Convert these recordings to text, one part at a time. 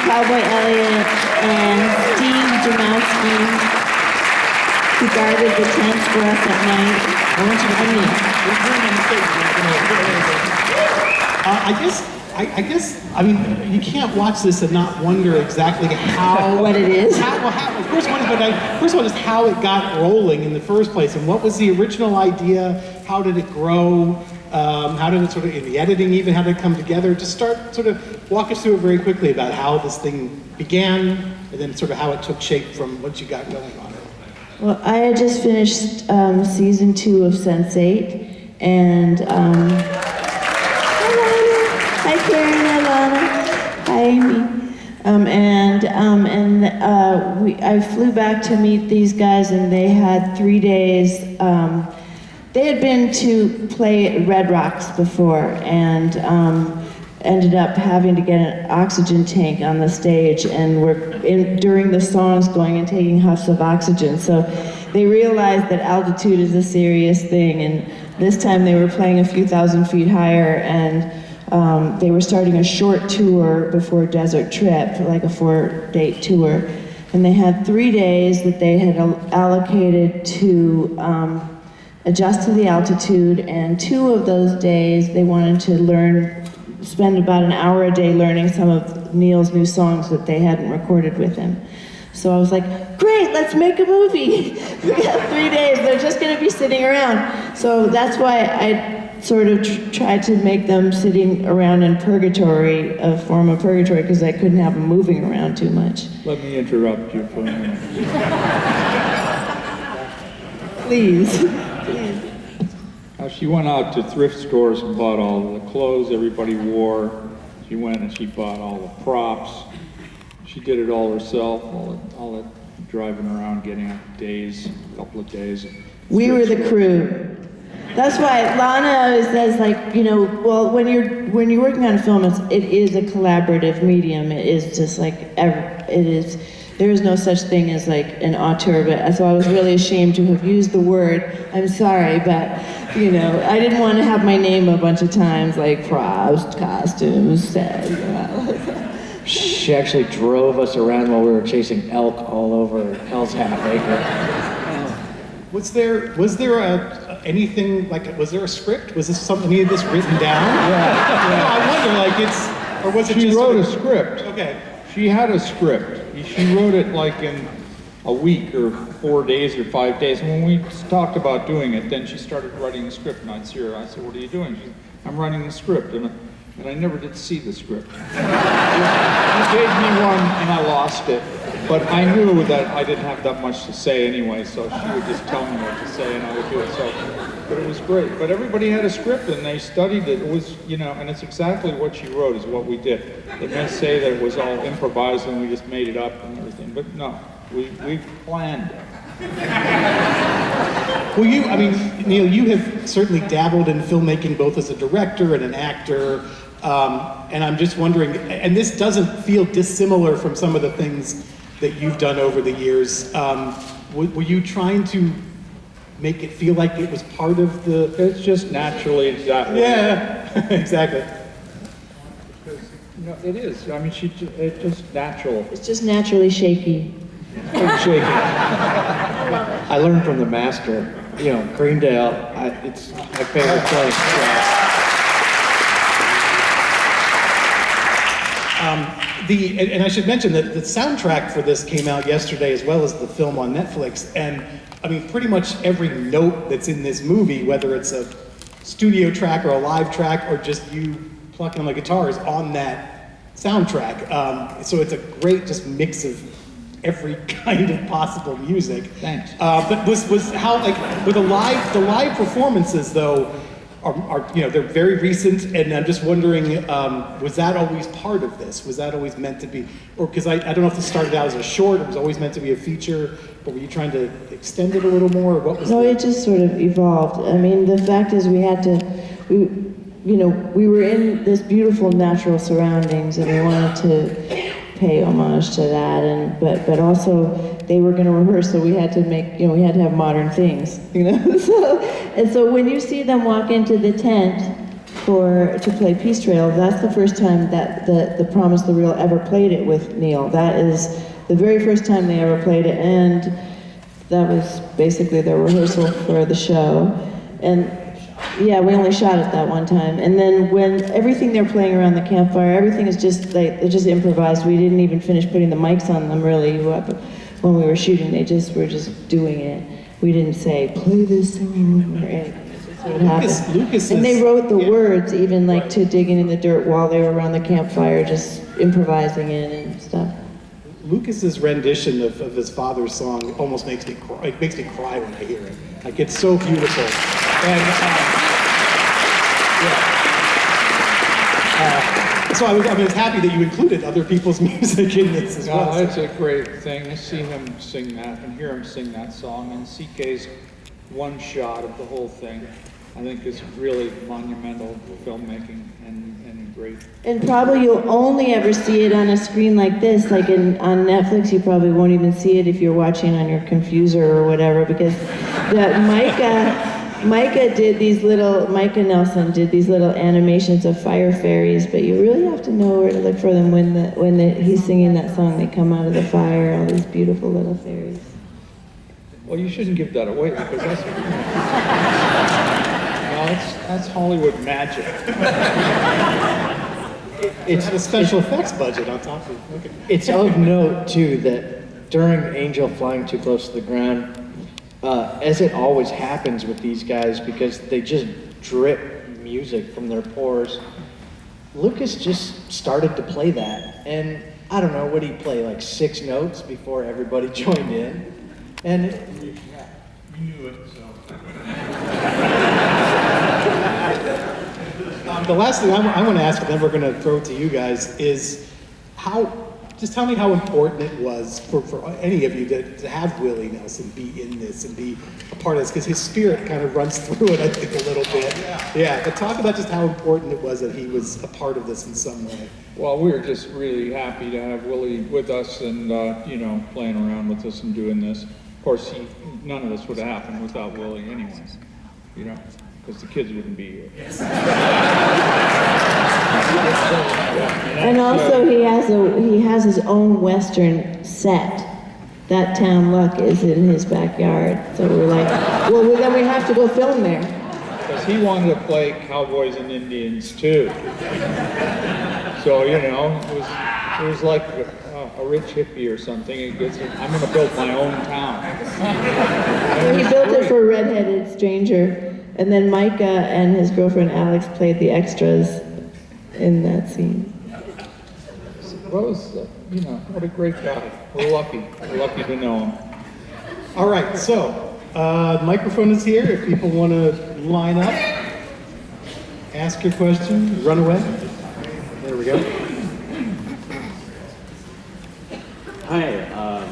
Cowboy Elliott and Steve Jamowski, who guarded the tents for us at night. I want you to I guess, I mean, you can't watch this and not wonder exactly how... what it is? First one is how it got rolling in the first place, and what was the original idea? How did it grow? How did it sort of, in the editing even, how did it come together? Just sort of walk us through it very quickly about how this thing began, and then sort of how it took shape from what you got going on it. Well, I had just finished season 2 of Sense8, and hi Karen, Alana, hi Amy, I flew back to meet these guys, and they had 3 days. They had been to play at Red Rocks before, and ended up having to get an oxygen tank on the stage, and were during the songs going and taking huffs of oxygen. So they realized that altitude is a serious thing, and this time they were playing a few thousand feet higher, and they were starting a short tour before Desert Trip, like a 4-date tour. And they had 3 days that they had allocated to adjust to the altitude, and 2 of those days they wanted to spend about an hour a day learning some of Neil's new songs that they hadn't recorded with him. So I was like, great, let's make a movie. We got 3 days, they're just gonna be sitting around. So that's why I sort of tried to make them sitting around in purgatory, a form of purgatory, because I couldn't have them moving around too much. Let me interrupt you for a minute. Please. She went out to thrift stores and bought all the clothes everybody wore. She went and she bought all the props. She did it all herself, all that driving around, getting up days, a couple of days. We were the crew. That's why Lana always says, like, you know, well, when you're working on a film, it is a collaborative medium. It is just like there is no such thing as like an auteur, but so I was really ashamed to have used the word. I'm sorry, but you know, I didn't want to have my name a bunch of times, like props, costumes, set. You know. She actually drove us around while we were chasing elk all over Hell's Half Acre. Was there anything like? Was there a script? Was this something? Any of this written down? Yeah. No, I wonder, like or was it she just? She wrote a script. Okay. She had a script. She wrote it like in a week or 4 days or 5 days. And when we talked about doing it, then she started writing the script, and I'd see her. I said, "What are you doing?" She said, "I'm writing the script," and I never did see the script. She gave me one, and I lost it. But I knew that I didn't have that much to say anyway, so she would just tell me what to say, and I would do it. So, but it was great. But everybody had a script, and they studied it. It was, you know, and it's exactly what she wrote is what we did. They may say that it was all improvised and we just made it up and everything, but no, we planned it. Well, Neil, you have certainly dabbled in filmmaking both as a director and an actor, and I'm just wondering, and this doesn't feel dissimilar from some of the things that you've done over the years. Were you trying to make it feel like it was part of the... It's just naturally that way. Yeah, exactly. No, it is. I mean, it's just natural. It's just naturally shaky. It's shaky. I learned from the master. You know, Greendale, it's my favorite place. And I should mention that the soundtrack for this came out yesterday as well as the film on Netflix, and I mean pretty much every note that's in this movie, whether it's a studio track or a live track or just you plucking on the guitar, is on that soundtrack. So it's a great just mix of every kind of possible music. Thanks. But was how, like, with the live performances though, are you know, they're very recent, and I'm just wondering, was that always part of this? Was that always meant to be, or because I don't know if this started out as a short, it was always meant to be a feature, but were you trying to extend it a little more, or what was? No, it just sort of evolved. I mean, the fact is we were in this beautiful natural surroundings, and we wanted to pay homage to that, and but also they were going to rehearse, so we had to make, we had to have modern things, so when you see them walk into the tent, to play Peace Trail. That's the first time that the Promise the Real ever played it with Neil. That is the very first time they ever played it, and that was basically their rehearsal for the show. And yeah, we only shot it that one time. And then when everything they're playing around the campfire, everything is just like, they're just improvised. We didn't even finish putting the mics on them really when we were shooting. Were just doing it. We didn't say, play this song or anything. What happened. Lucas and they is- wrote the yeah. words even like to digging in the dirt while they were around the campfire, just improvising it and stuff. Lucas's rendition of his father's song almost makes me cry. It makes me cry when I hear it. Like, it's so beautiful. And so I was happy that you included other people's music in this as well. No, it's a great thing to see him sing that and hear him sing that song. And CK's one shot of the whole thing, I think, is really monumental filmmaking and great. And probably you'll only ever see it on a screen like this, like on Netflix. You probably won't even see it if you're watching on your confuser or whatever, because Micah Nelson did these little animations of fire fairies, but you really have to know where to look for them when he's singing that song. They come out of the fire, all these beautiful little fairies. Well, you shouldn't give that away because that's Hollywood magic. It's a special effects budget on top of it. Okay. It's of note, too, that during Angel flying too close to the ground, as it always happens with these guys, because they just drip music from their pores, Lucas just started to play that. And I don't know, what did he play, like 6 notes before everybody joined in? And We knew it, so. The last thing I want to ask, and then we're going to throw it to you guys, is just tell me how important it was for any of you to have Willie Nelson be in this and be a part of this, because his spirit kind of runs through it, I think, a little bit. Yeah, but talk about just how important it was that he was a part of this in some way. Well, we were just really happy to have Willie with us and, playing around with us and doing this. Of course, none of this would have happened without Willie anyways, because the kids wouldn't be here. And also he has his own Western set. That Town Luck is in his backyard. So we're like, well, then we have to go film there. Because he wanted to play cowboys and Indians too. So, it was like a rich hippie or something. I'm going to build my own town. Well, he built it for a redheaded stranger. And then Micah and his girlfriend Alex played the extras in that scene. Rose, what a great guy. We're lucky. We're lucky to know him. All right, so the microphone is here. If people want to line up, ask your question, run away. There we go. Hi,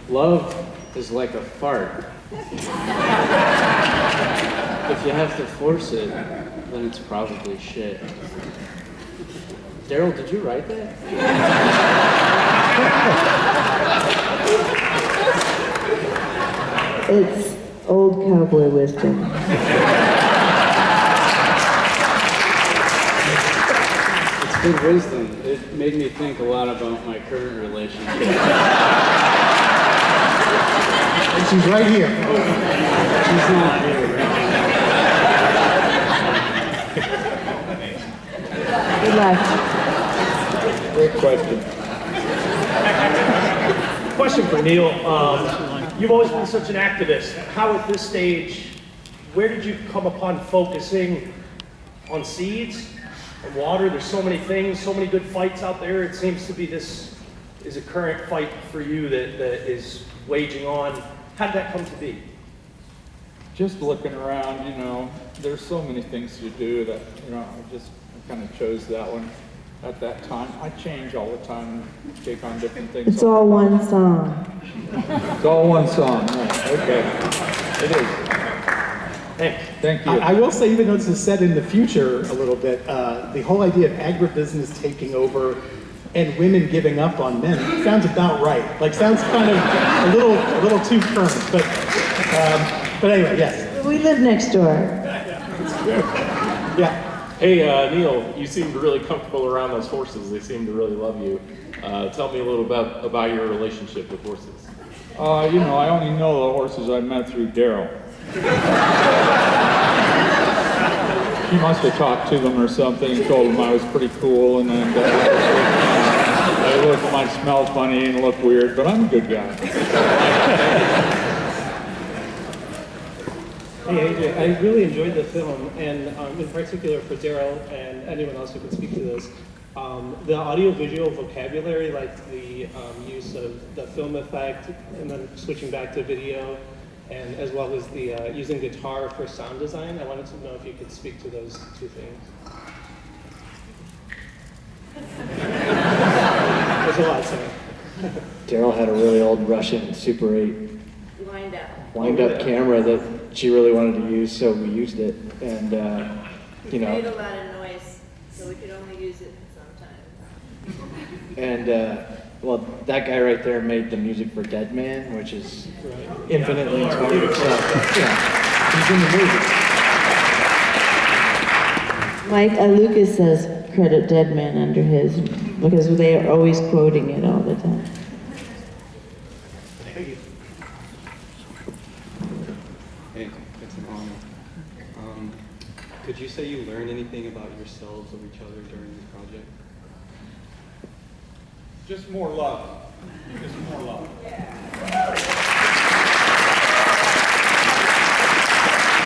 love is like a fart. If you have to force it, then it's probably shit. Daryl, did you write that? It's old cowboy wisdom. It's good wisdom. It made me think a lot about my current relationship. And she's right here. She's not here. Good luck. Great question. Question for Neil. You've always been such an activist. How at this stage, where did you come upon focusing on seeds and water? There's so many things, so many good fights out there. It seems to be this is a current fight for you that is waging on. How did that come to be? Just looking around, there's so many things to do that, I kind of chose that one at that time. I change all the time and take on different things. It's all one song. It's all one song, right? Okay. It is. Thanks. Thank you. I will say, even though this is set in the future a little bit, the whole idea of agribusiness taking over and women giving up on men sounds about right. Sounds kind of a little too current, but anyway, yes. We live next door. Yeah. Hey, Neil, you seemed really comfortable around those horses. They seem to really love you. Tell me a little bit about your relationship with horses. You know, I only know the horses I met through Daryl. He must have talked to them or something, told them I was pretty cool, and then they might smell funny and look weird, but I'm a good guy. Hey AJ, I really enjoyed the film, and in particular for Daryl and anyone else who could speak to this, the audio-visual vocabulary, like the use of the film effect, and then switching back to video, and as well as the using guitar for sound design. I wanted to know if you could speak to those two things. There's a lot saying. Daryl had a really old Russian Super 8 wind-up camera that she really wanted to use, so we used it, and you know. It made a lot of noise, so we could only use it sometimes. And well, that guy right there made the music for Dead Man, which is infinitely inspiring. So, yeah, he's in the movie. Mike Lucas says credit Dead Man under his, because they are always quoting it all the time. Hey, it's an honor. Could you say you learned anything about yourselves or each other during this project? Just more love. Just more love.